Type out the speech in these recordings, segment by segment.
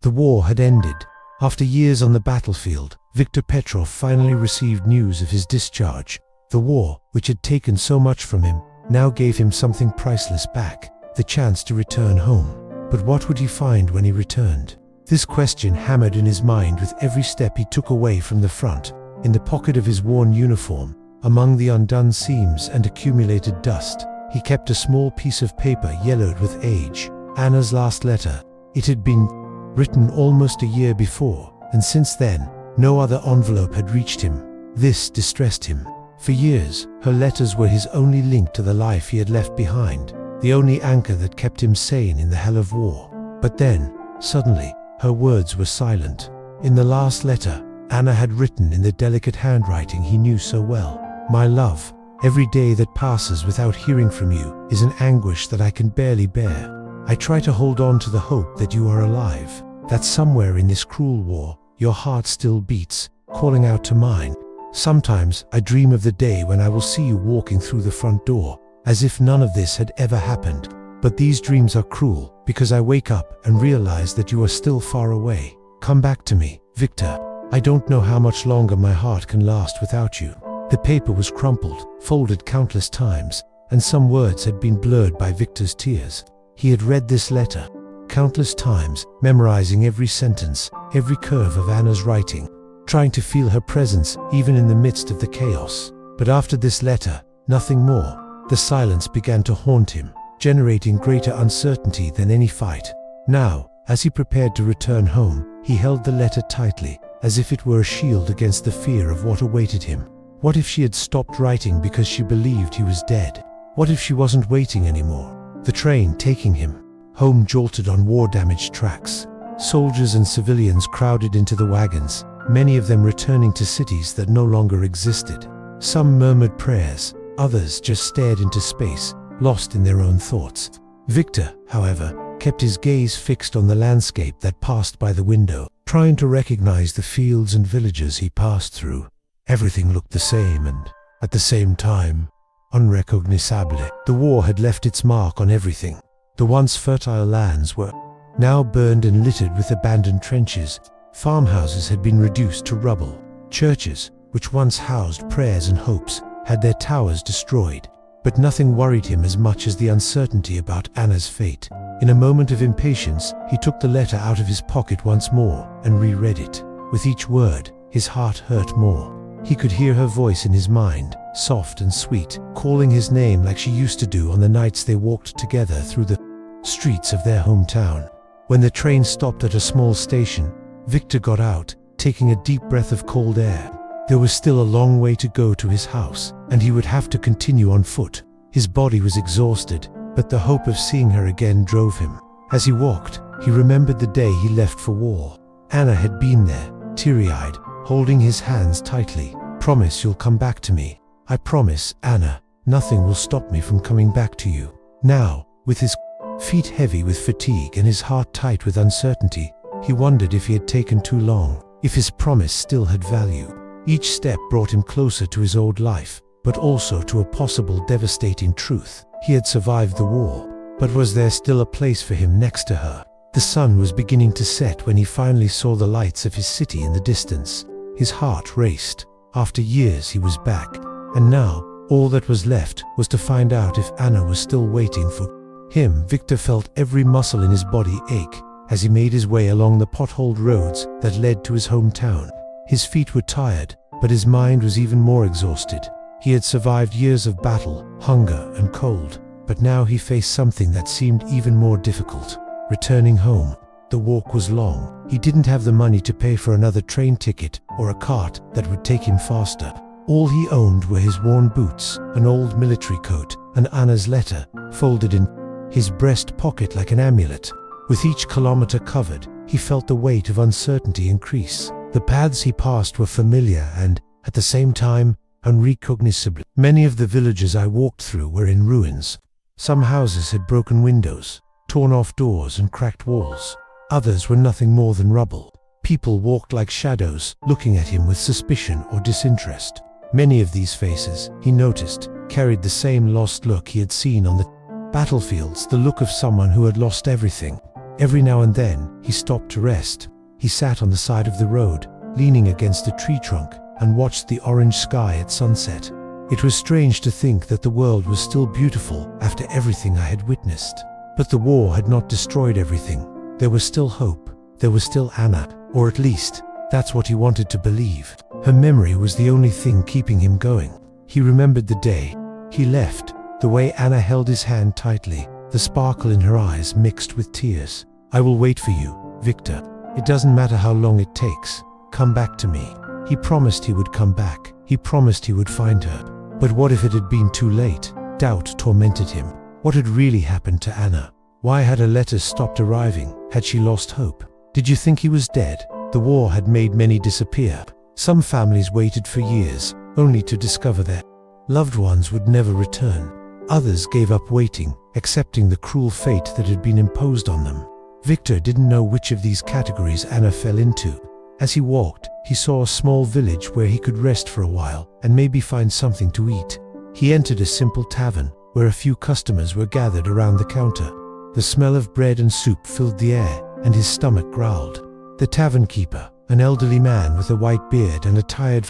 The war had ended. After years on the battlefield, Viktor Petrov finally received news of his discharge. The war, which had taken so much from him, now gave him something priceless back, the chance to return home. But what would he find when he returned? This question hammered in his mind with every step he took away from the front. In the pocket of his worn uniform, among the undone seams and accumulated dust, he kept a small piece of paper yellowed with age. Anna's last letter. It had been written almost a year before, and since then, no other envelope had reached him. This distressed him. For years, her letters were his only link to the life he had left behind, the only anchor that kept him sane in the hell of war. But then, suddenly, her words were silent. In the last letter, Anna had written in the delicate handwriting he knew so well, "My love, every day that passes without hearing from you is an anguish that I can barely bear. I try to hold on to the hope that you are alive, that somewhere in this cruel war, your heart still beats, calling out to mine. Sometimes I dream of the day when I will see you walking through the front door, as if none of this had ever happened. But these dreams are cruel, because I wake up and realize that you are still far away. Come back to me, Viktor. I don't know how much longer my heart can last without you." The paper was crumpled, folded countless times, and some words had been blurred by Viktor's tears. He had read this letter countless times, memorizing every sentence, every curve of Anna's writing, trying to feel her presence even in the midst of the chaos. But after this letter, nothing more. The silence began to haunt him, generating greater uncertainty than any fight. Now, as he prepared to return home, he held the letter tightly, as if it were a shield against the fear of what awaited him. What if she had stopped writing because she believed he was dead? What if she wasn't waiting anymore? The train taking him home jolted on war-damaged tracks. Soldiers and civilians crowded into the wagons, many of them returning to cities that no longer existed. Some murmured prayers, others just stared into space, lost in their own thoughts. Viktor, however, kept his gaze fixed on the landscape that passed by the window, trying to recognize the fields and villages he passed through. Everything looked the same and, at the same time, unrecognizable. The war had left its mark on everything. The once fertile lands were now burned and littered with abandoned trenches. Farmhouses had been reduced to rubble. Churches, which once housed prayers and hopes, had their towers destroyed. But nothing worried him as much as the uncertainty about Anna's fate. In a moment of impatience, he took the letter out of his pocket once more and reread it. With each word, his heart hurt more. He could hear her voice in his mind, soft and sweet, calling his name like she used to do on the nights they walked together through the streets of their hometown. When the train stopped at a small station, Viktor got out, taking a deep breath of cold air. There was still a long way to go to his house, and he would have to continue on foot. His body was exhausted, but the hope of seeing her again drove him. As he walked, he remembered the day he left for war. Anna had been there, teary-eyed, holding his hands tightly. "Promise you'll come back to me." "I promise, Anna. Nothing will stop me from coming back to you." Now, with his feet heavy with fatigue and his heart tight with uncertainty, he wondered if he had taken too long, if his promise still had value. Each step brought him closer to his old life, but also to a possible devastating truth. He had survived the war, but was there still a place for him next to her? The sun was beginning to set when he finally saw the lights of his city in the distance. His heart raced. After years he was back, and now all that was left was to find out if Anna was still waiting for him. Viktor felt every muscle in his body ache as he made his way along the potholed roads that led to his hometown. His feet were tired, but his mind was even more exhausted. He had survived years of battle, hunger, and cold, but now he faced something that seemed even more difficult: returning home. The walk was long. He didn't have the money to pay for another train ticket or a cart that would take him faster. All he owned were his worn boots, an old military coat, and Anna's letter, folded in his breast pocket like an amulet. With each kilometer covered, he felt the weight of uncertainty increase. The paths he passed were familiar and, at the same time, unrecognizable. Many of the villages I walked through were in ruins. Some houses had broken windows, torn off doors and cracked walls. Others were nothing more than rubble. People walked like shadows, looking at him with suspicion or disinterest. Many of these faces, he noticed, carried the same lost look he had seen on the battlefields, the look of someone who had lost everything. Every now and then, he stopped to rest. He sat on the side of the road, leaning against a tree trunk, and watched the orange sky at sunset. It was strange to think that the world was still beautiful after everything I had witnessed. But the war had not destroyed everything. There was still hope. There was still Anna, or at least, that's what he wanted to believe. Her memory was the only thing keeping him going. He remembered the day he left, the way Anna held his hand tightly, the sparkle in her eyes mixed with tears. "I will wait for you, Viktor. It doesn't matter how long it takes. Come back to me." He promised he would come back. He promised he would find her. But what if it had been too late? Doubt tormented him. What had really happened to Anna? Why had her letters stopped arriving? Had she lost hope? Did you think he was dead? The war had made many disappear. Some families waited for years, only to discover their loved ones would never return. Others gave up waiting, accepting the cruel fate that had been imposed on them. Viktor didn't know which of these categories Anna fell into. As he walked, he saw a small village where he could rest for a while and maybe find something to eat. He entered a simple tavern where a few customers were gathered around the counter. The smell of bread and soup filled the air, and his stomach growled. The tavern keeper, an elderly man with a white beard and a tired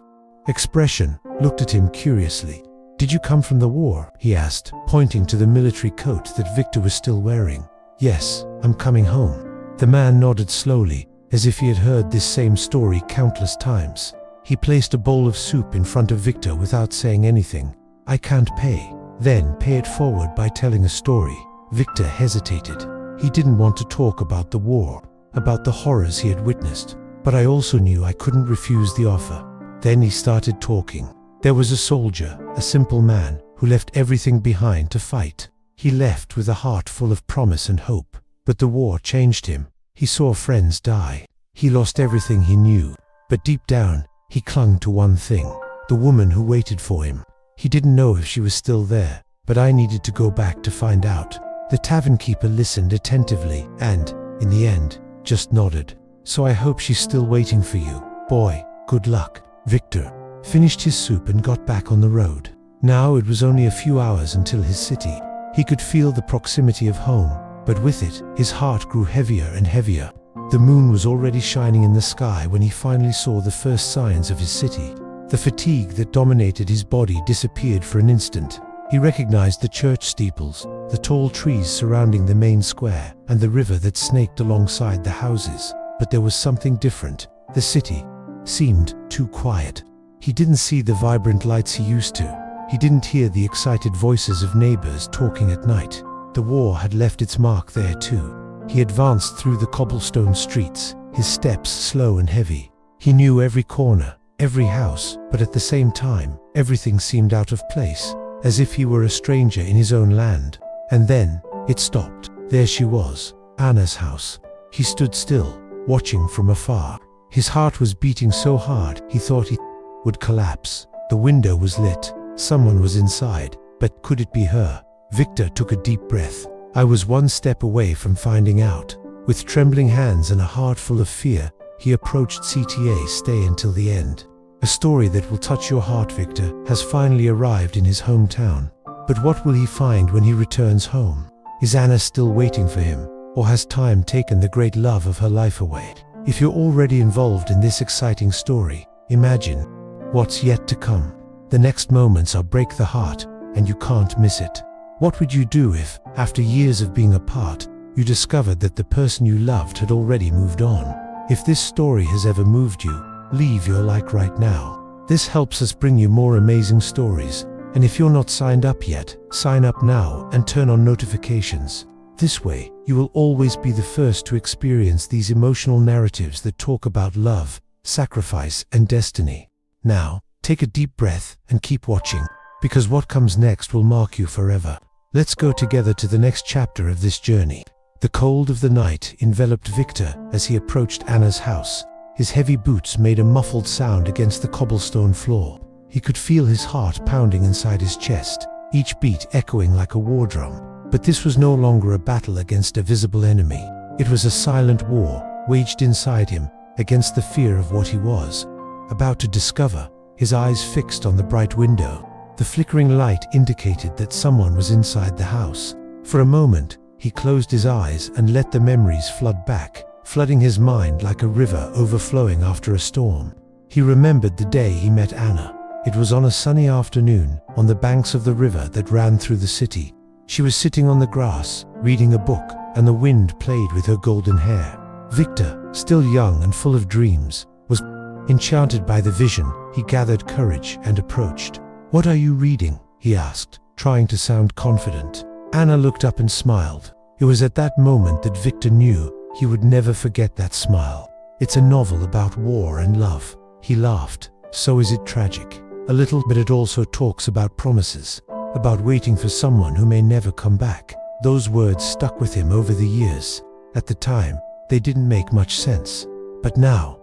expression, looked at him curiously. "Did you come from the war?" he asked, pointing to the military coat that Viktor was still wearing. "Yes, I'm coming home." The man nodded slowly, as if he had heard this same story countless times. He placed a bowl of soup in front of Viktor without saying anything. "I can't pay." "Then pay it forward by telling a story." Viktor hesitated. He didn't want to talk about the war, about the horrors he had witnessed, but I also knew I couldn't refuse the offer. Then he started talking. There was a soldier, a simple man, who left everything behind to fight. He left with a heart full of promise and hope. But the war changed him. He saw friends die. He lost everything he knew. But deep down, he clung to one thing: the woman who waited for him. He didn't know if she was still there, but I needed to go back to find out. The tavern keeper listened attentively and, in the end, just nodded. "So I hope she's still waiting for you. Boy, good luck." Viktor finished his soup and got back on the road. Now it was only a few hours until his city. He could feel the proximity of home, but with it, his heart grew heavier and heavier. The moon was already shining in the sky when he finally saw the first signs of his city. The fatigue that dominated his body disappeared for an instant. He recognized the church steeples, the tall trees surrounding the main square, and the river that snaked alongside the houses. But there was something different. The city seemed too quiet. He didn't see the vibrant lights he used to. He didn't hear the excited voices of neighbors talking at night. The war had left its mark there too. He advanced through the cobblestone streets, his steps slow and heavy. He knew every corner, every house, but at the same time, everything seemed out of place, as if he were a stranger in his own land. And then, it stopped. There she was, Anna's house. He stood still, watching from afar. His heart was beating so hard, he thought he would collapse. The window was lit. Someone was inside, but could it be her? Viktor took a deep breath. I was one step away from finding out. With trembling hands and a heart full of fear, he approached CTA Stay Until the End. A story that will touch your heart, Viktor, has finally arrived in his hometown. But what will he find when he returns home? Is Anna still waiting for him, or has time taken the great love of her life away? If you're already involved in this exciting story, imagine what's yet to come. The next moments are break the heart, and you can't miss it. What would you do if, after years of being apart, you discovered that the person you loved had already moved on? If this story has ever moved you, leave your like right now. This helps us bring you more amazing stories. And if you're not signed up yet, sign up now and turn on notifications. This way, you will always be the first to experience these emotional narratives that talk about love, sacrifice, and destiny. Now, take a deep breath and keep watching, because what comes next will mark you forever. Let's go together to the next chapter of this journey. The cold of the night enveloped Viktor as he approached Anna's house. His heavy boots made a muffled sound against the cobblestone floor. He could feel his heart pounding inside his chest, each beat echoing like a war drum. But this was no longer a battle against a visible enemy. It was a silent war, waged inside him, against the fear of what he was about to discover, his eyes fixed on the bright window. The flickering light indicated that someone was inside the house. For a moment, He closed his eyes and let the memories flood back, flooding his mind like a river overflowing after a storm. He remembered the day he met Anna. It was on a sunny afternoon, on the banks of the river that ran through the city. She was sitting on the grass, reading a book, and the wind played with her golden hair. Viktor, still young and full of dreams, was enchanted by the vision. He gathered courage and approached. "What are you reading?" he asked, trying to sound confident. Anna looked up and smiled. It was at that moment that Viktor knew he would never forget that smile. "It's a novel about war and love." He laughed. "So is it tragic?" "A little, but it also talks about promises, about waiting for someone who may never come back." Those words stuck with him over the years. At the time, they didn't make much sense. But now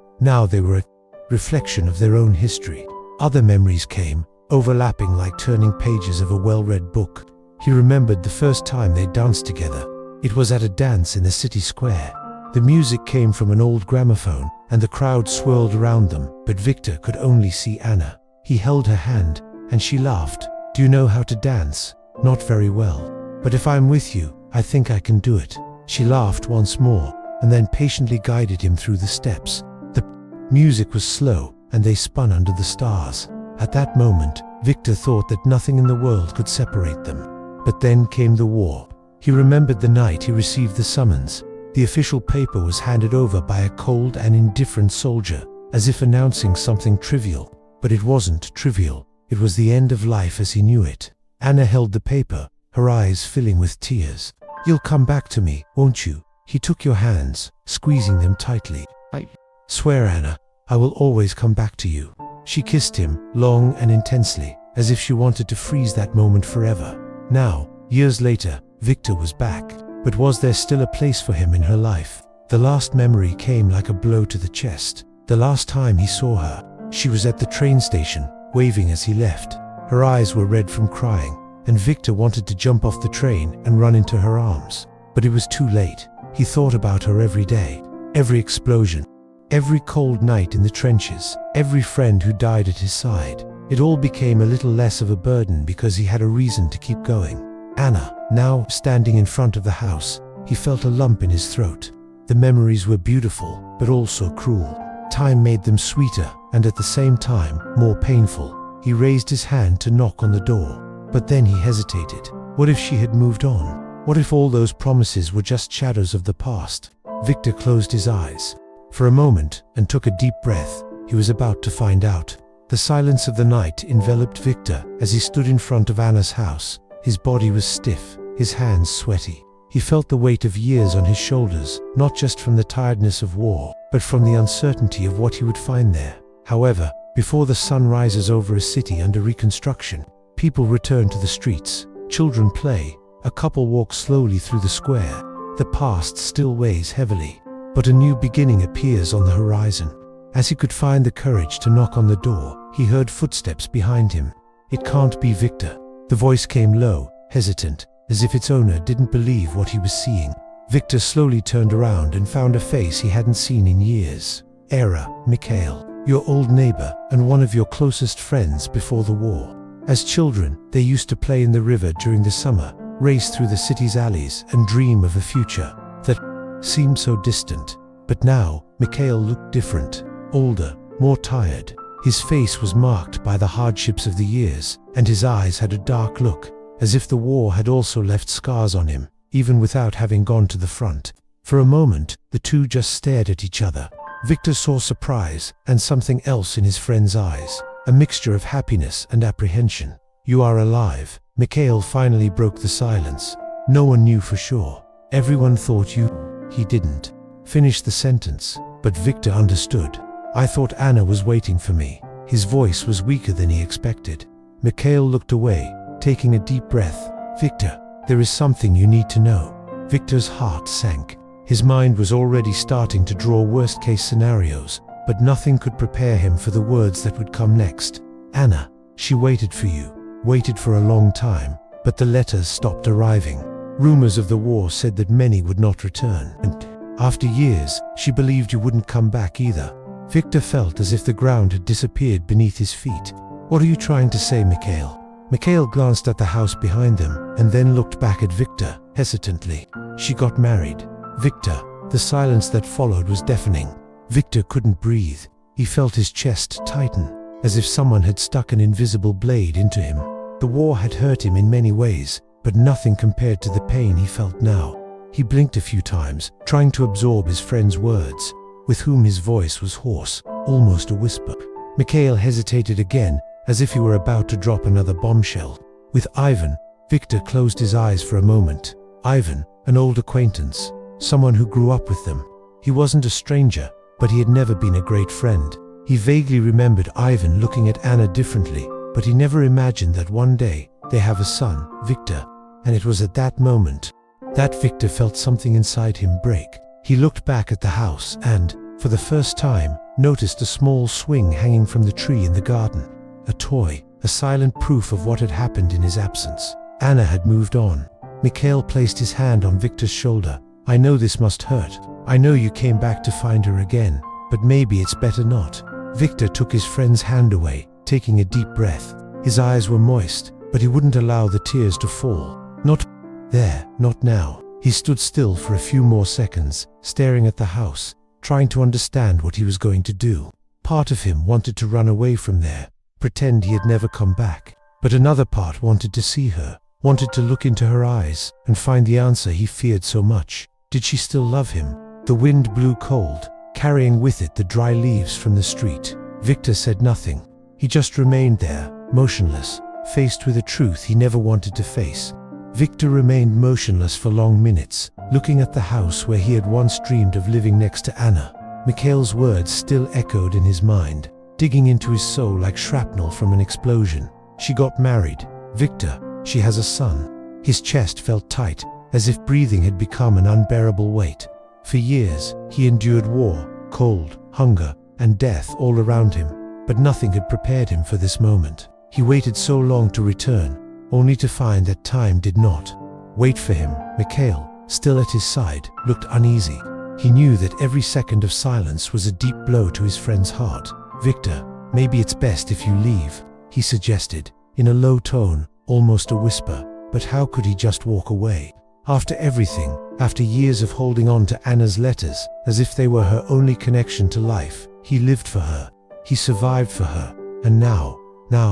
they were a reflection of their own history. Other memories came, overlapping like turning pages of a well-read book. He remembered the first time they danced together. It was at a dance in the city square. The music came from an old gramophone, and the crowd swirled around them, but Viktor could only see Anna. He held her hand, and she laughed. "Do you know how to dance?" "Not very well. But if I'm with you, I think I can do it." She laughed once more, and then patiently guided him through the steps. The music was slow, and they spun under the stars. At that moment, Viktor thought that nothing in the world could separate them. But then came the war. He remembered the night he received the summons. The official paper was handed over by a cold and indifferent soldier, as if announcing something trivial. But it wasn't trivial. It was the end of life as he knew it. Anna held the paper, her eyes filling with tears. "You'll come back to me, won't you?" He took your hands, squeezing them tightly. "I swear, Anna, I will always come back to you." She kissed him, long and intensely, as if she wanted to freeze that moment forever. Now, years later, Viktor was back. But was there still a place for him in her life? The last memory came like a blow to the chest. The last time he saw her, she was at the train station, waving as he left. Her eyes were red from crying, and Viktor wanted to jump off the train and run into her arms. But it was too late. He thought about her every day, every explosion, every cold night in the trenches, every friend who died at his side. It all became a little less of a burden because he had a reason to keep going. Anna, now standing in front of the house, he felt a lump in his throat. The memories were beautiful, but also cruel. Time made them sweeter, and at the same time, more painful. He raised his hand to knock on the door, but then he hesitated. What if she had moved on? What if all those promises were just shadows of the past? Viktor closed his eyes for a moment and took a deep breath. He was about to find out. The silence of the night enveloped Viktor as he stood in front of Anna's house. His body was stiff, his hands sweaty. He felt the weight of years on his shoulders, not just from the tiredness of war, but from the uncertainty of what he would find there. However, before the sun rises over a city under reconstruction, people return to the streets, children play, a couple walks slowly through the square. The past still weighs heavily, but a new beginning appears on the horizon. As he could find the courage to knock on the door, he heard footsteps behind him. It can't be Viktor. The voice came low, hesitant, as if its owner didn't believe what he was seeing. Viktor slowly turned around and found a face he hadn't seen in years. "Era, Mikhail, your old neighbor and one of your closest friends before the war. As children, they used to play in the river during the summer, race through the city's alleys and dream of a future that seemed so distant. But now, Mikhail looked different, older, more tired. His face was marked by the hardships of the years, and his eyes had a dark look, as if the war had also left scars on him, even without having gone to the front. For a moment, the two just stared at each other. Viktor saw surprise and something else in his friend's eyes, a mixture of happiness and apprehension. "You are alive." Mikhail finally broke the silence. "No one knew for sure. Everyone thought you..." He didn't finish the sentence, but Viktor understood. "I thought Anna was waiting for me." His voice was weaker than he expected. Mikhail looked away, taking a deep breath. "Viktor, there is something you need to know." Viktor's heart sank. His mind was already starting to draw worst-case scenarios, but nothing could prepare him for the words that would come next. "Anna, she waited for you, waited for a long time, but the letters stopped arriving. Rumors of the war said that many would not return, and after years, she believed you wouldn't come back either." Viktor felt as if the ground had disappeared beneath his feet. "What are you trying to say, Mikhail?" Mikhail glanced at the house behind them and then looked back at Viktor. hesitantly. "She got married, Viktor." The silence that followed was deafening. Viktor couldn't breathe. He felt his chest tighten, as if someone had stuck an invisible blade into him. The war had hurt him in many ways, but nothing compared to the pain he felt now. He blinked a few times, trying to absorb his friend's words, with whom his voice was hoarse, almost a whisper. Mikhail hesitated again, as if he were about to drop another bombshell. With Ivan, Viktor closed his eyes for a moment. Ivan, an old acquaintance, someone who grew up with them. He wasn't a stranger, but he had never been a great friend. He vaguely remembered Ivan looking at Anna differently, but he never imagined that one day they have a son, Viktor. And it was at that moment that Viktor felt something inside him break. He looked back at the house and, for the first time, noticed a small swing hanging from the tree in the garden. A toy, a silent proof of what had happened in his absence. Anna had moved on. Mikhail placed his hand on Viktor's shoulder. "I know this must hurt. I know you came back to find her again, but maybe it's better not." Viktor took his friend's hand away, taking a deep breath. His eyes were moist, but he wouldn't allow the tears to fall. Not there, not now. He stood still for a few more seconds, staring at the house, trying to understand what he was going to do. Part of him wanted to run away from there, pretend he had never come back. But another part wanted to see her, wanted to look into her eyes and find the answer he feared so much. Did she still love him? The wind blew cold, carrying with it the dry leaves from the street. Viktor said nothing. He just remained there, motionless, faced with a truth he never wanted to face. Viktor remained motionless for long minutes, looking at the house where he had once dreamed of living next to Anna. Mikhail's words still echoed in his mind, digging into his soul like shrapnel from an explosion. "She got married, Viktor. She has a son." His chest felt tight, as if breathing had become an unbearable weight. For years, he endured war, cold, hunger, and death all around him, but nothing had prepared him for this moment. He waited so long to return, only to find that time did not wait for him. Mikhail, still at his side, looked uneasy. He knew that every second of silence was a deep blow to his friend's heart. "Viktor, maybe it's best if you leave," he suggested, in a low tone, almost a whisper. But how could he just walk away? After everything, after years of holding on to Anna's letters, as if they were her only connection to life, he lived for her, he survived for her, and now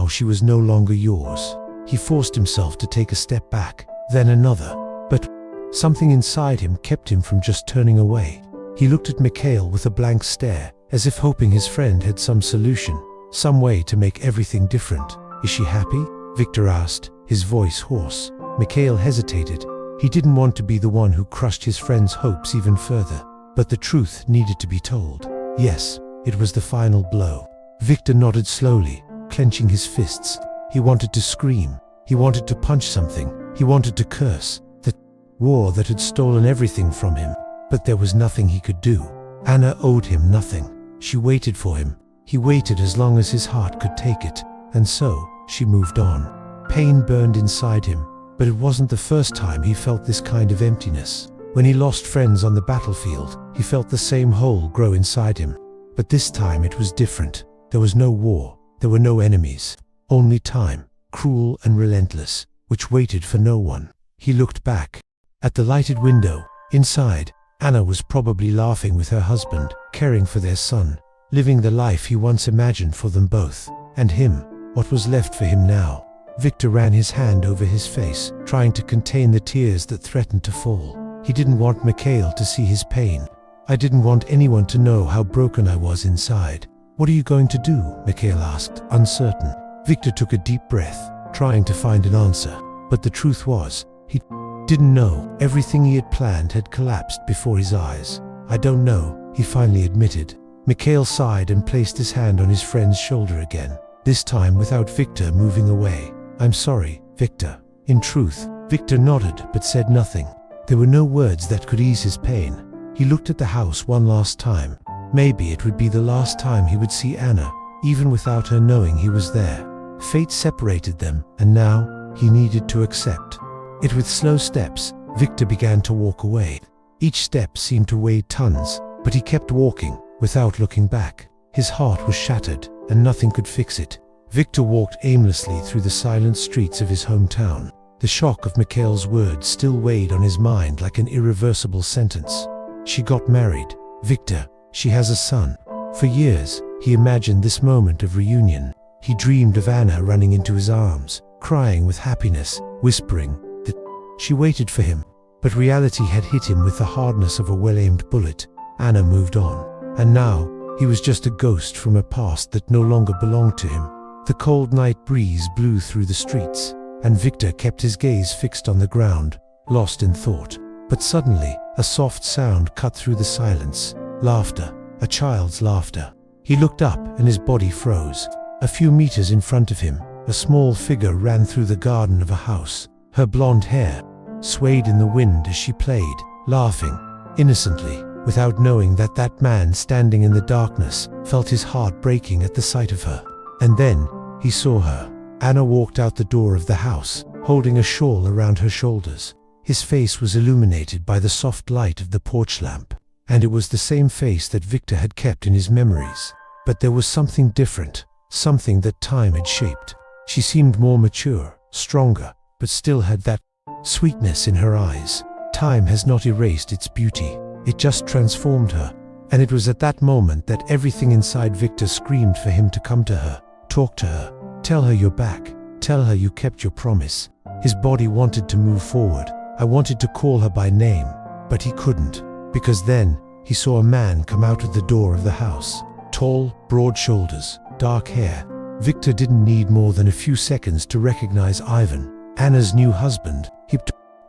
she was no longer yours. He forced himself to take a step back, then another, but something inside him kept him from just turning away. He looked at Mikhail with a blank stare, as if hoping his friend had some solution, some way to make everything different. "Is she happy?" Viktor asked, his voice hoarse. Mikhail hesitated. He didn't want to be the one who crushed his friend's hopes even further, but the truth needed to be told. Yes, it was the final blow. Viktor nodded slowly, clenching his fists. He wanted to scream. He wanted to punch something. He wanted to curse the war that had stolen everything from him. But there was nothing he could do. Anna owed him nothing. She waited for him. He waited as long as his heart could take it. And so, she moved on. Pain burned inside him, but it wasn't the first time he felt this kind of emptiness. When he lost friends on the battlefield, he felt the same hole grow inside him. But this time it was different. There was no war. There were no enemies. Only time, cruel and relentless, which waited for no one. He looked back. At the lighted window, inside, Anna was probably laughing with her husband, caring for their son, living the life he once imagined for them both. And him, what was left for him now? Viktor ran his hand over his face, trying to contain the tears that threatened to fall. He didn't want Mikhail to see his pain. "I didn't want anyone to know how broken I was inside." "What are you going to do?" Mikhail asked, uncertain. Viktor took a deep breath, trying to find an answer. But the truth was, he didn't know. Everything he had planned had collapsed before his eyes. "I don't know," he finally admitted. Mikhail sighed and placed his hand on his friend's shoulder again, this time without Viktor moving away. "I'm sorry, Viktor." In truth, Viktor nodded but said nothing. There were no words that could ease his pain. He looked at the house one last time. Maybe it would be the last time he would see Anna, even without her knowing he was there. Fate separated them, and now he needed to accept it. With slow steps, Viktor began to walk away. Each step seemed to weigh tons, but he kept walking, without looking back. His heart was shattered, and nothing could fix it. Viktor walked aimlessly through the silent streets of his hometown. The shock of Mikhail's words still weighed on his mind like an irreversible sentence. She got married. Viktor, she has a son. For years, he imagined this moment of reunion. He dreamed of Anna running into his arms, crying with happiness, whispering that she waited for him. But reality had hit him with the hardness of a well-aimed bullet. Anna moved on, and now he was just a ghost from a past that no longer belonged to him. The cold night breeze blew through the streets, and Viktor kept his gaze fixed on the ground, lost in thought. But suddenly, a soft sound cut through the silence. Laughter, a child's laughter. He looked up and his body froze. A few meters in front of him, a small figure ran through the garden of a house. Her blonde hair swayed in the wind as she played, laughing, innocently, without knowing that that man standing in the darkness felt his heart breaking at the sight of her. And then, he saw her. Anna walked out the door of the house, holding a shawl around her shoulders. His face was illuminated by the soft light of the porch lamp, and it was the same face that Viktor had kept in his memories. But there was something different, something that time had shaped. She seemed more mature, stronger, but still had that sweetness in her eyes. Time has not erased its beauty, it just transformed her. And it was at that moment that everything inside Viktor screamed for him to come to her, talk to her, tell her you're back, tell her you kept your promise. His body wanted to move forward. I wanted to call her by name, but he couldn't, because then he saw a man come out of the door of the house. Tall, broad shoulders, dark hair. Viktor didn't need more than a few seconds to recognize Ivan, Anna's new husband. He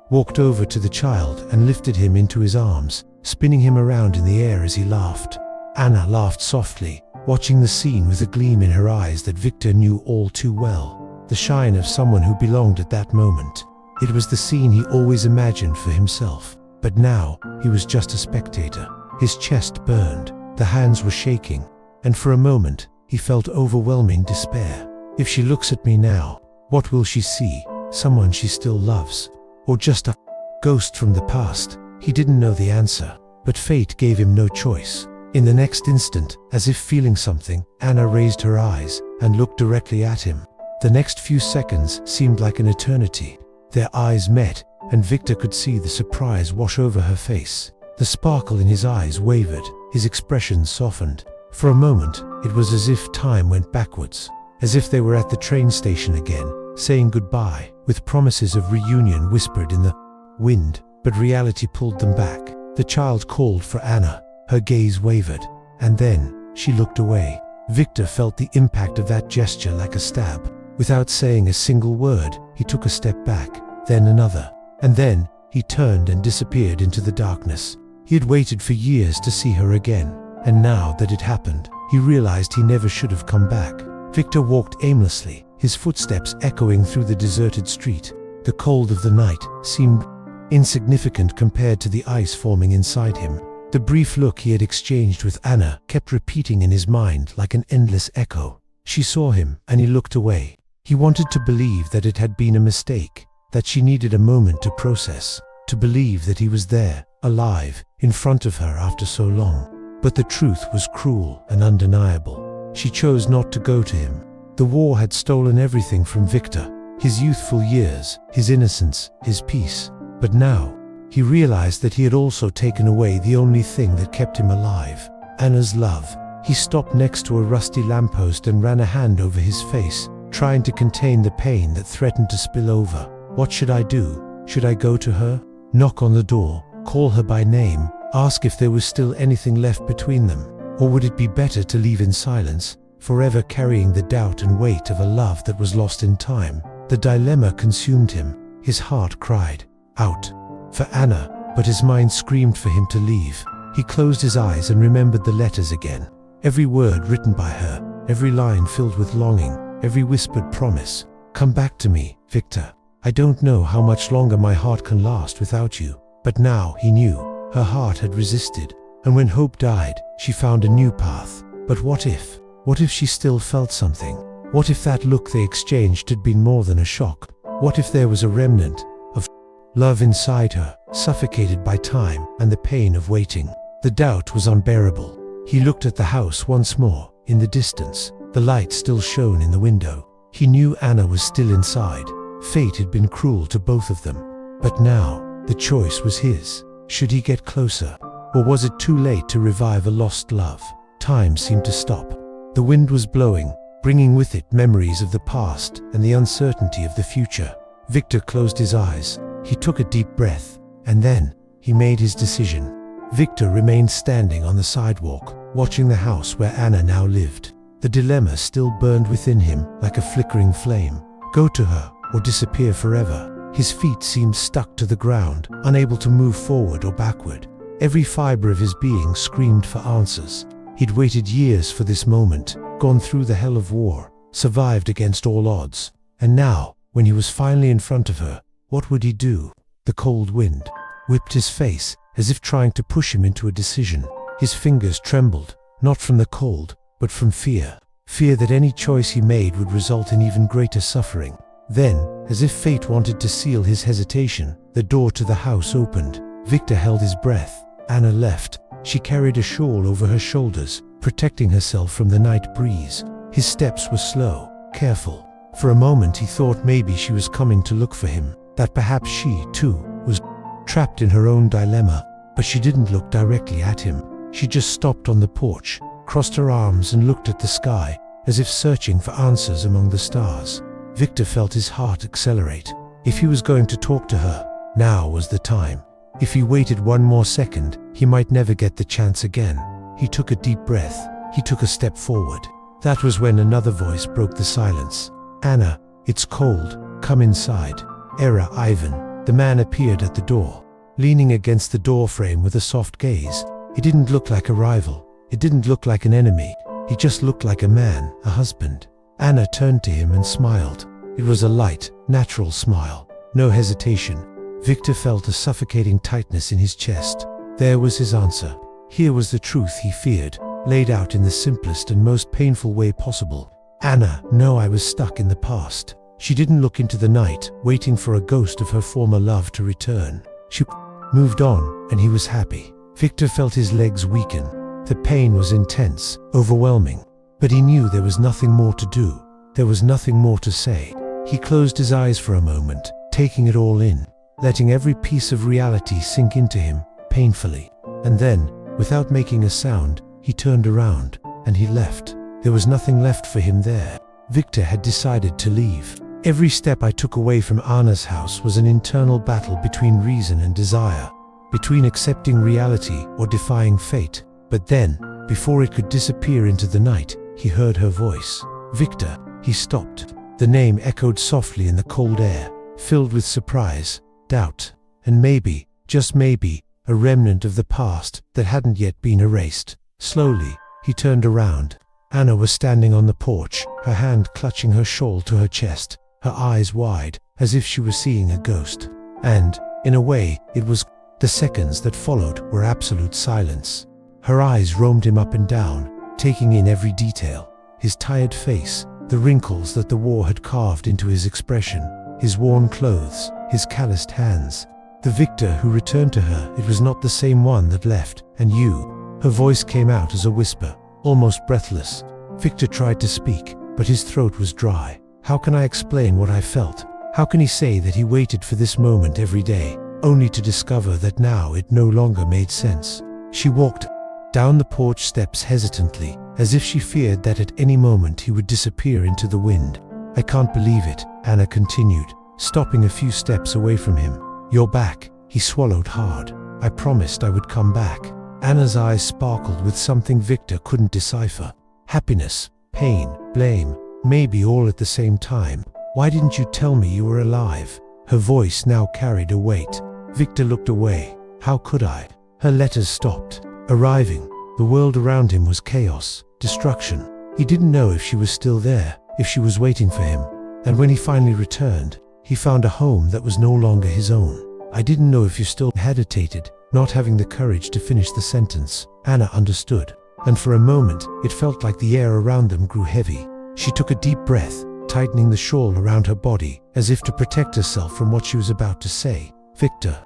walked over to the child and lifted him into his arms, spinning him around in the air as he laughed. Anna laughed softly, watching the scene with a gleam in her eyes that Viktor knew all too well, the shine of someone who belonged at that moment. It was the scene he always imagined for himself, but now he was just a spectator. His chest burned, the hands were shaking, and for a moment he felt overwhelming despair. If she looks at me now, what will she see? Someone she still loves? Or just a ghost from the past? He didn't know the answer, but fate gave him no choice. In the next instant, as if feeling something, Anna raised her eyes and looked directly at him. The next few seconds seemed like an eternity. Their eyes met, and Viktor could see the surprise wash over her face. The sparkle in his eyes wavered, his expression softened. For a moment, it was as if time went backwards, as if they were at the train station again, saying goodbye, with promises of reunion whispered in the wind. But reality pulled them back. The child called for Anna. Her gaze wavered, and then she looked away. Viktor felt the impact of that gesture like a stab. Without saying a single word, he took a step back, then another, and then he turned and disappeared into the darkness. He had waited for years to see her again, and now that it happened, he realized he never should have come back. Viktor walked aimlessly, his footsteps echoing through the deserted street. The cold of the night seemed insignificant compared to the ice forming inside him. The brief look he had exchanged with Anna kept repeating in his mind like an endless echo. She saw him, and he looked away. He wanted to believe that it had been a mistake, that she needed a moment to process, to believe that he was there, alive, in front of her after so long. But the truth was cruel and undeniable. She chose not to go to him. The war had stolen everything from Viktor, his youthful years, his innocence, his peace. But now, he realized that he had also taken away the only thing that kept him alive, Anna's love. He stopped next to a rusty lamppost and ran a hand over his face, trying to contain the pain that threatened to spill over. What should I do? Should I go to her? Knock on the door? Call her by name? Ask if there was still anything left between them? Or would it be better to leave in silence, forever carrying the doubt and weight of a love that was lost in time? The dilemma consumed him. His heart cried out for Anna, but his mind screamed for him to leave. He closed his eyes and remembered the letters again. Every word written by her, every line filled with longing, every whispered promise. Come back to me, Viktor. I don't know how much longer my heart can last without you. But now he knew. Her heart had resisted, and when hope died, she found a new path. But what if? What if she still felt something? What if that look they exchanged had been more than a shock? What if there was a remnant of love inside her, suffocated by time and the pain of waiting? The doubt was unbearable. He looked at the house once more. In the distance, the light still shone in the window. He knew Anna was still inside, Fate had been cruel to both of them. But now, the choice was his. Should he get closer? Or was it too late to revive a lost love? Time seemed to stop. The wind was blowing, bringing with it memories of the past and the uncertainty of the future. Viktor closed his eyes. He took a deep breath, and then he made his decision. Viktor remained standing on the sidewalk, watching the house where Anna now lived. The dilemma still burned within him like a flickering flame. Go to her or disappear forever. His feet seemed stuck to the ground, unable to move forward or backward. Every fiber of his being screamed for answers. He'd waited years for this moment, gone through the hell of war, survived against all odds. And now, when he was finally in front of her, what would he do? The cold wind whipped his face, as if trying to push him into a decision. His fingers trembled, not from the cold, but from fear. Fear that any choice he made would result in even greater suffering. Then, as if fate wanted to seal his hesitation, the door to the house opened. Viktor held his breath. Anna left. She carried a shawl over her shoulders, protecting herself from the night breeze. His steps were slow, careful. For a moment he thought maybe she was coming to look for him, that perhaps she, too, was trapped in her own dilemma. But she didn't look directly at him. She just stopped on the porch, crossed her arms and looked at the sky, as if searching for answers among the stars. Viktor felt his heart accelerate. If he was going to talk to her, now was the time. If he waited one more second, he might never get the chance again. He took a deep breath. He took a step forward. That was when another voice broke the silence. Anna, it's cold. Come inside. Era Ivan. The man appeared at the door, leaning against the doorframe with a soft gaze. He didn't look like a rival. It didn't look like an enemy. He just looked like a man, a husband. Anna turned to him and smiled. It was a light, natural smile. No hesitation. Viktor felt a suffocating tightness in his chest. There was his answer. Here was the truth he feared, laid out in the simplest and most painful way possible. Anna, no, I was stuck in the past. She didn't look into the night, waiting for a ghost of her former love to return. She moved on, and he was happy. Viktor felt his legs weaken. The pain was intense, overwhelming. But he knew there was nothing more to do. There was nothing more to say. He closed his eyes for a moment, taking it all in, letting every piece of reality sink into him, painfully. And then, without making a sound, he turned around, and he left. There was nothing left for him there. Viktor had decided to leave. Every step I took away from Anna's house was an internal battle between reason and desire, between accepting reality or defying fate. But then, before it could disappear into the night, he heard her voice. Viktor. He stopped. The name echoed softly in the cold air, filled with surprise, doubt, and maybe, just maybe, a remnant of the past that hadn't yet been erased. Slowly, he turned around. Anna was standing on the porch, her hand clutching her shawl to her chest, her eyes wide, as if she was seeing a ghost. And, in a way, it was. The seconds that followed were absolute silence. Her eyes roamed him up and down, taking in every detail. His tired face, the wrinkles that the war had carved into his expression, his worn clothes, his calloused hands. The Viktor who returned to her, it was not the same one that left. And you. Her voice came out as a whisper, almost breathless. Viktor tried to speak, but his throat was dry. How can I explain what I felt? How can he say that he waited for this moment every day, only to discover that now it no longer made sense? She walked down the porch steps hesitantly, as if she feared that at any moment he would disappear into the wind. I can't believe it, Anna continued, stopping a few steps away from him. You're back. He swallowed hard. I promised I would come back. Anna's eyes sparkled with something Viktor couldn't decipher. Happiness, pain, blame, maybe all at the same time. Why didn't you tell me you were alive? Her voice now carried a weight. Viktor looked away. How could I? Her letters stopped arriving. The world around him was chaos, destruction. He didn't know if she was still there, if she was waiting for him. And when he finally returned, he found a home that was no longer his own. I didn't know if you still hesitated, not having the courage to finish the sentence. Anna understood. And for a moment, it felt like the air around them grew heavy. She took a deep breath, tightening the shawl around her body, as if to protect herself from what she was about to say. Viktor.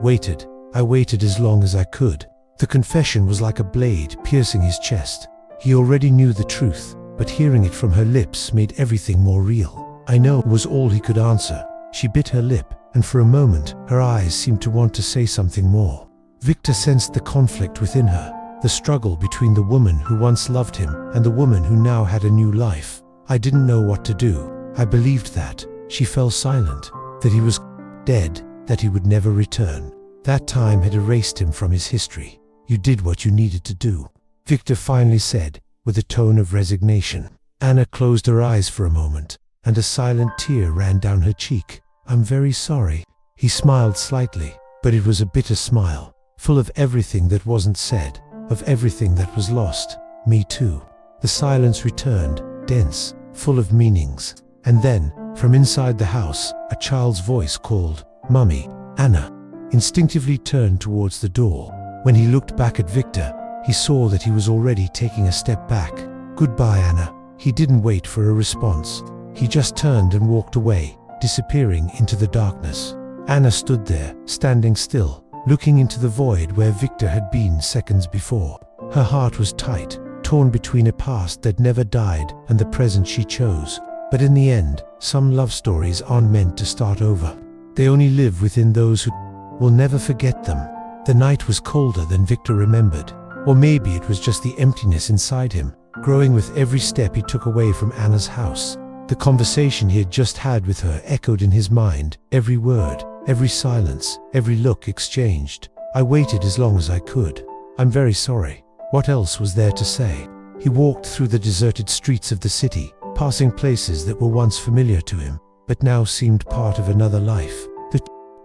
Waited. I waited as long as I could. The confession was like a blade piercing his chest. He already knew the truth, but hearing it from her lips made everything more real. "I know," was all he could answer. She bit her lip, and for a moment, her eyes seemed to want to say something more. Viktor sensed the conflict within her, the struggle between the woman who once loved him and the woman who now had a new life. "I didn't know what to do. I believed that." She fell silent, that he was dead, that he would never return. That time had erased him from his history. "You did what you needed to do," Viktor finally said, with a tone of resignation. Anna closed her eyes for a moment, and a silent tear ran down her cheek. "I'm very sorry." He smiled slightly, but it was a bitter smile, full of everything that wasn't said, of everything that was lost. "Me too." The silence returned, dense, full of meanings. And then, from inside the house, a child's voice called, "Mummy." Anna instinctively turned towards the door. When he looked back at Viktor, he saw that he was already taking a step back. "Goodbye, Anna." He didn't wait for a response. He just turned and walked away, disappearing into the darkness. Anna stood there, standing still, looking into the void where Viktor had been seconds before. Her heart was tight, torn between a past that never died and the present she chose. But in the end, some love stories aren't meant to start over. They only live within those who will never forget them. The night was colder than Viktor remembered. Or maybe it was just the emptiness inside him, growing with every step he took away from Anna's house. The conversation he had just had with her echoed in his mind, every word, every silence, every look exchanged. "I waited as long as I could. I'm very sorry." What else was there to say? He walked through the deserted streets of the city, passing places that were once familiar to him, but now seemed part of another life. The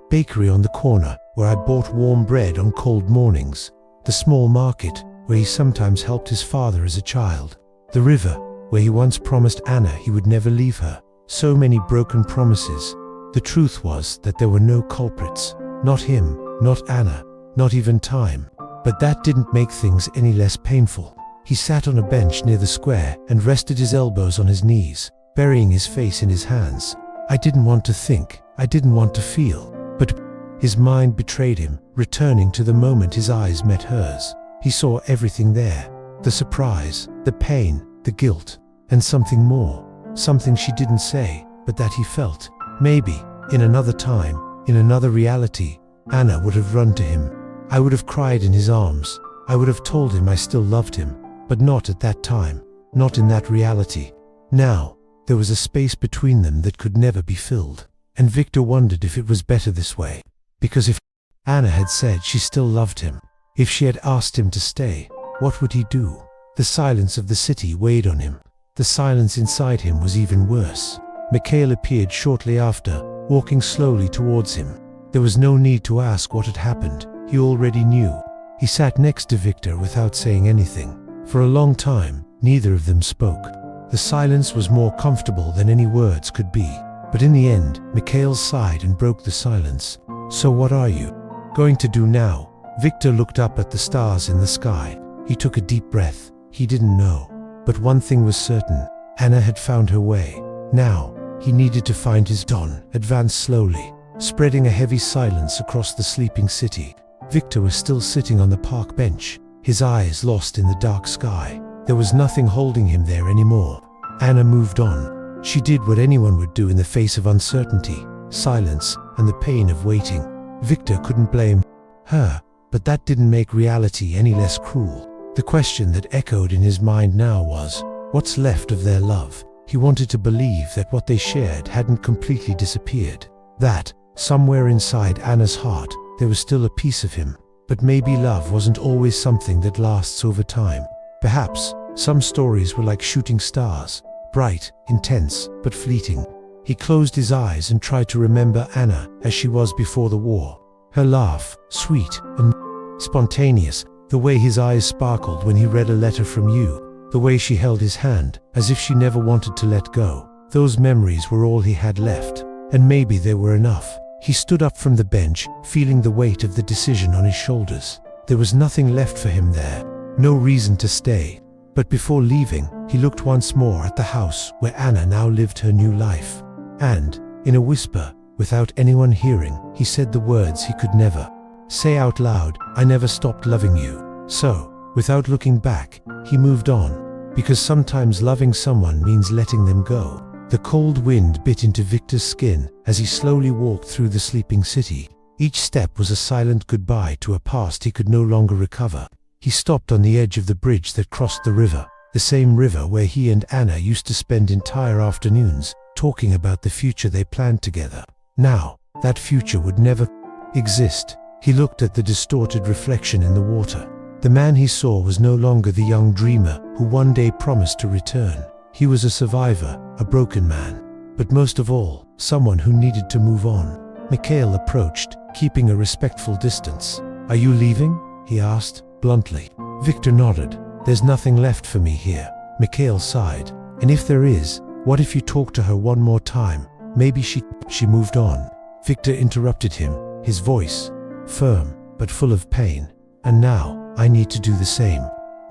bakery on the corner, where I bought warm bread on cold mornings. The small market, where he sometimes helped his father as a child. The river, where he once promised Anna he would never leave her. So many broken promises. The truth was that there were no culprits. Not him, not Anna, not even time. But that didn't make things any less painful. He sat on a bench near the square and rested his elbows on his knees, burying his face in his hands. "I didn't want to think, I didn't want to feel." But his mind betrayed him, returning to the moment his eyes met hers. He saw everything there. The surprise, the pain, the guilt, and something more. Something she didn't say, but that he felt. Maybe, in another time, in another reality, Anna would have run to him. I would have cried in his arms. I would have told him I still loved him. But not at that time, not in that reality. Now, there was a space between them that could never be filled. And Viktor wondered if it was better this way. Because if Anna had said she still loved him, if she had asked him to stay, what would he do? The silence of the city weighed on him. The silence inside him was even worse. Mikhail appeared shortly after, walking slowly towards him. There was no need to ask what had happened. He already knew. He sat next to Viktor without saying anything. For a long time, neither of them spoke. The silence was more comfortable than any words could be. But in the end, Mikhail sighed and broke the silence. "So what are you going to do now?" Viktor looked up at the stars in the sky. He took a deep breath. He didn't know. But one thing was certain. Anna had found her way. Now, he needed to find his. Dawn advanced slowly, spreading a heavy silence across the sleeping city. Viktor was still sitting on the park bench, his eyes lost in the dark sky. There was nothing holding him there anymore. Anna moved on. She did what anyone would do in the face of uncertainty, silence, and the pain of waiting. Viktor couldn't blame her, but that didn't make reality any less cruel. The question that echoed in his mind now was, what's left of their love? He wanted to believe that what they shared hadn't completely disappeared. That, somewhere inside Anna's heart, there was still a piece of him. But maybe love wasn't always something that lasts over time. Perhaps, some stories were like shooting stars, bright, intense, but fleeting. He closed his eyes and tried to remember Anna as she was before the war. Her laugh, sweet and spontaneous, the way his eyes sparkled when he read a letter from you, the way she held his hand, as if she never wanted to let go. Those memories were all he had left, and maybe they were enough. He stood up from the bench, feeling the weight of the decision on his shoulders. There was nothing left for him there, no reason to stay. But before leaving, he looked once more at the house where Anna now lived her new life. And, in a whisper, without anyone hearing, he said the words he could never say out loud, "I never stopped loving you." So, without looking back, he moved on, because sometimes loving someone means letting them go. The cold wind bit into Viktor's skin as he slowly walked through the sleeping city. Each step was a silent goodbye to a past he could no longer recover. He stopped on the edge of the bridge that crossed the river, the same river where he and Anna used to spend entire afternoons talking about the future they planned together. Now, that future would never exist. He looked at the distorted reflection in the water. The man he saw was no longer the young dreamer who one day promised to return. He was a survivor, a broken man, but most of all, someone who needed to move on. Mikhail approached, keeping a respectful distance. "Are you leaving?" he asked, bluntly. Viktor nodded. "There's nothing left for me here." Mikhail sighed. "And if there is, what if you talk to her one more time? Maybe she moved on." Viktor interrupted him, his voice firm, but full of pain. "And now, I need to do the same."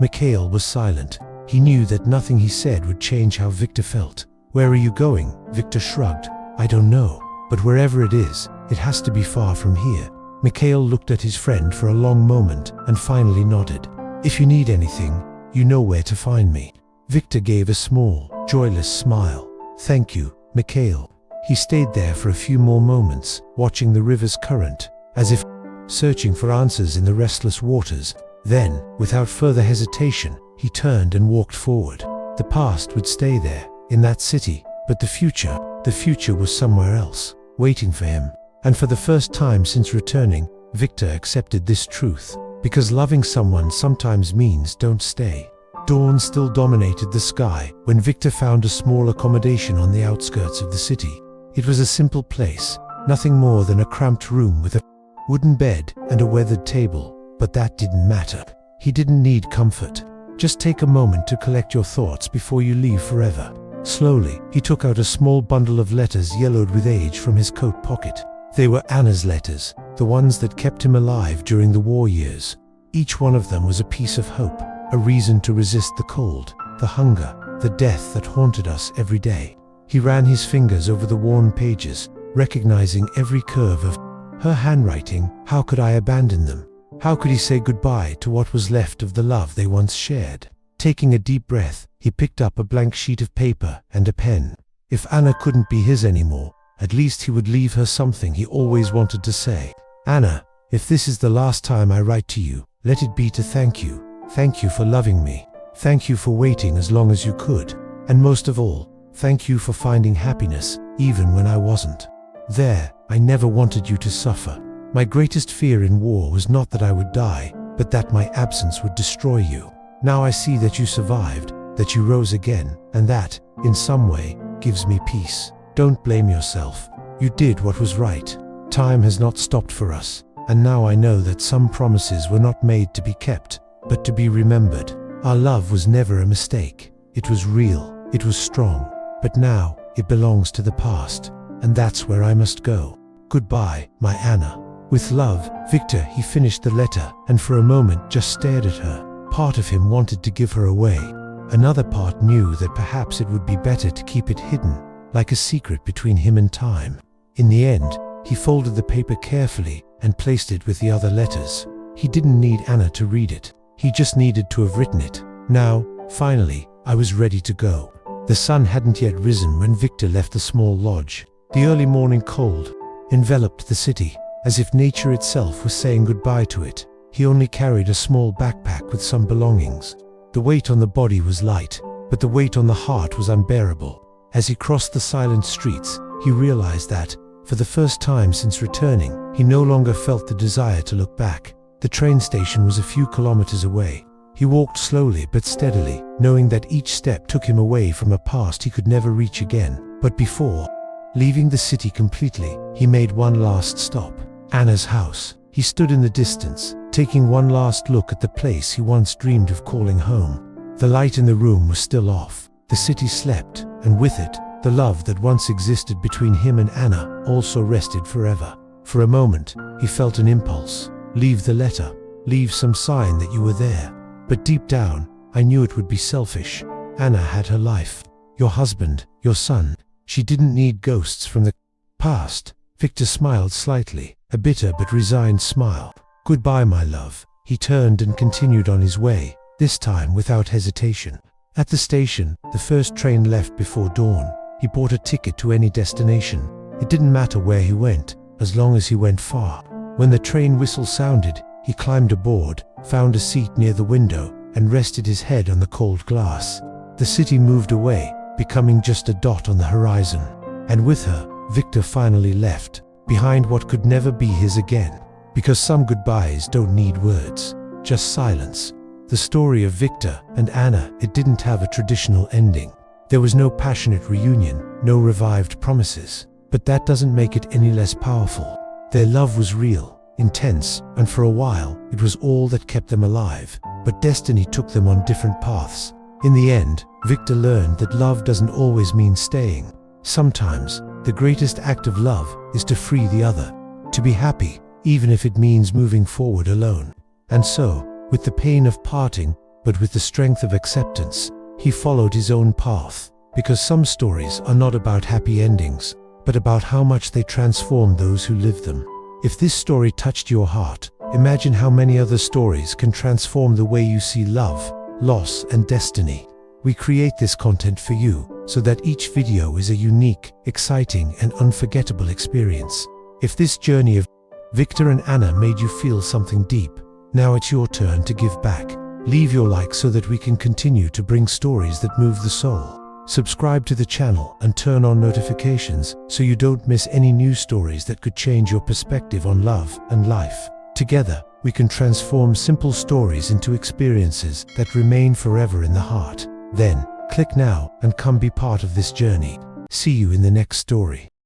Mikhail was silent. He knew that nothing he said would change how Viktor felt. "Where are you going?" Viktor shrugged. "I don't know, but wherever it is, it has to be far from here." Mikhail looked at his friend for a long moment and finally nodded. "If you need anything, you know where to find me." Viktor gave a small, joyless smile. "Thank you, Mikhail." He stayed there for a few more moments, watching the river's current, as if searching for answers in the restless waters. Then, without further hesitation, he turned and walked forward. The past would stay there, in that city, but the future was somewhere else, waiting for him. And for the first time since returning, Viktor accepted this truth, because loving someone sometimes means don't stay. Dawn still dominated the sky when Viktor found a small accommodation on the outskirts of the city. It was a simple place, nothing more than a cramped room with a wooden bed and a weathered table, but that didn't matter. He didn't need comfort. Just take a moment to collect your thoughts before you leave forever. Slowly, he took out a small bundle of letters yellowed with age from his coat pocket. They were Anna's letters, the ones that kept him alive during the war years. Each one of them was a piece of hope, a reason to resist the cold, the hunger, the death that haunted us every day. He ran his fingers over the worn pages, recognizing every curve of her handwriting. How could I abandon them? How could he say goodbye to what was left of the love they once shared? Taking a deep breath, he picked up a blank sheet of paper and a pen. If Anna couldn't be his anymore, at least he would leave her something he always wanted to say. "Anna, if this is the last time I write to you, let it be to thank you. Thank you for loving me. Thank you for waiting as long as you could. And most of all, thank you for finding happiness, even when I wasn't. There, I never wanted you to suffer. My greatest fear in war was not that I would die, but that my absence would destroy you. Now I see that you survived, that you rose again, and that, in some way, gives me peace. Don't blame yourself. You did what was right. Time has not stopped for us, and now I know that some promises were not made to be kept, but to be remembered. Our love was never a mistake. It was real, it was strong, but now it belongs to the past, and that's where I must go. Goodbye, my Anna. With love, Viktor." He finished the letter and for a moment just stared at her. Part of him wanted to give her away. Another part knew that perhaps it would be better to keep it hidden, like a secret between him and time. In the end, he folded the paper carefully and placed it with the other letters. He didn't need Anna to read it. He just needed to have written it. Now, finally, I was ready to go. The sun hadn't yet risen when Viktor left the small lodge. The early morning cold enveloped the city, as if nature itself was saying goodbye to it. He only carried a small backpack with some belongings. The weight on the body was light, but the weight on the heart was unbearable. As he crossed the silent streets, he realized that, for the first time since returning, he no longer felt the desire to look back. The train station was a few kilometers away. He walked slowly but steadily, knowing that each step took him away from a past he could never reach again. But before leaving the city completely, he made one last stop. Anna's house. He stood in the distance, taking one last look at the place he once dreamed of calling home. The light in the room was still off. The city slept, and with it, the love that once existed between him and Anna also rested forever. For a moment, he felt an impulse. Leave the letter. Leave some sign that you were there. But deep down, I knew it would be selfish. Anna had her life. Your husband, your son. She didn't need ghosts from the past. Viktor smiled slightly, a bitter but resigned smile. Goodbye, my love. He turned and continued on his way, this time without hesitation. At the station, the first train left before dawn. he bought a ticket to any destination. It didn't matter where he went, as long as he went far. When the train whistle sounded, he climbed aboard, found a seat near the window, and rested his head on the cold glass. The city moved away, becoming just a dot on the horizon. And with her, Viktor finally left, behind what could never be his again. Because some goodbyes don't need words, just silence. The story of Viktor and Anna, it didn't have a traditional ending. There was no passionate reunion, no revived promises. But that doesn't make it any less powerful. Their love was real, intense, and for a while, it was all that kept them alive. But destiny took them on different paths. In the end, Viktor learned that love doesn't always mean staying. Sometimes, the greatest act of love is to free the other, to be happy, even if it means moving forward alone. And so, with the pain of parting, but with the strength of acceptance, he followed his own path. Because some stories are not about happy endings, but about how much they transform those who live them. If this story touched your heart, imagine how many other stories can transform the way you see love, loss, and destiny. We create this content for you, so that each video is a unique, exciting, and unforgettable experience. If this journey of Viktor and Anna made you feel something deep, now it's your turn to give back. Leave your like so that we can continue to bring stories that move the soul. Subscribe to the channel and turn on notifications so you don't miss any new stories that could change your perspective on love and life. Together, we can transform simple stories into experiences that remain forever in the heart. Then, click now and come be part of this journey. See you in the next story.